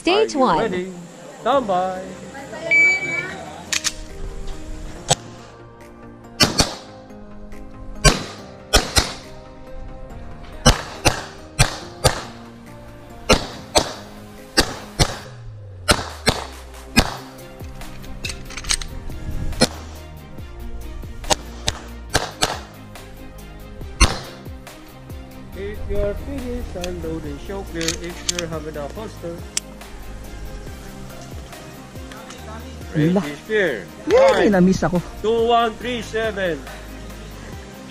Stage 1. Ready? Stand by. If you're finished, unload and show clear if you're having a holster. Ready, clear. Yay! Na-miss ako. 2137.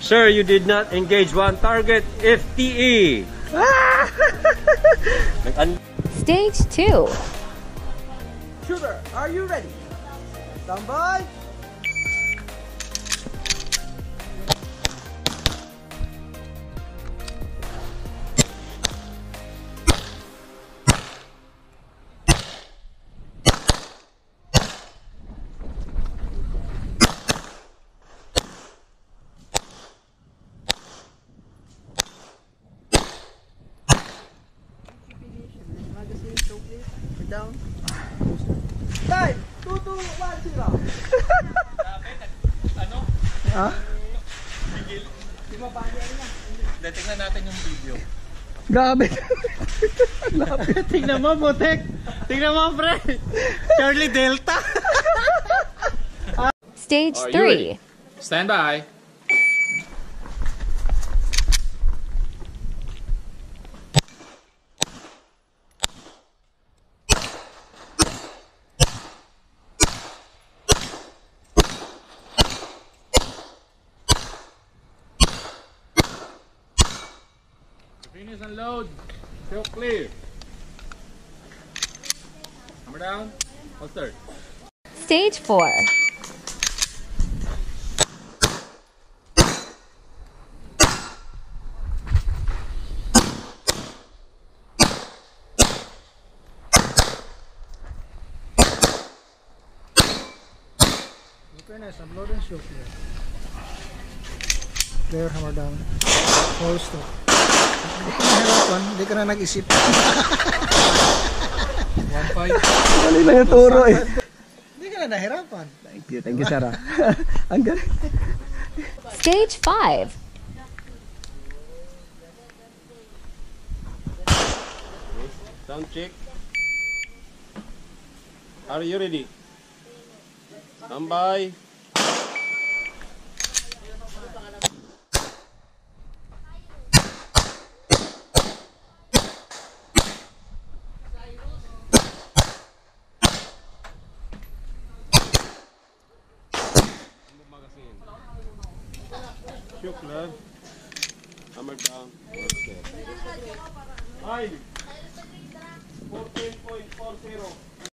Sir, you did not engage one target. FTE. Stage 2. Shooter, are you ready? Stand by. Down. Time! 2, 2, 1, 0. Ano? Ha? Di ba bagay niya? Tingnan natin yung video. Grabe. Tingnan mo, Butek. Tingnan mo, pre. Charlie Delta. Stage 3. Stand by. Finish and load. Show clear. Hammer down. Holster. Stage 4. Fairness, unload and show clear. Clear, hammer down. Holster. Hindi ka na nag-isip. 1-5. Dali na yung turo eh. Hindi ka na nahirapan. Thank you Sarah. Ang galing. Stage 5. Sound check. Are you ready? Stand by. Shook love. Hammer down. Okay. 5. 14.40.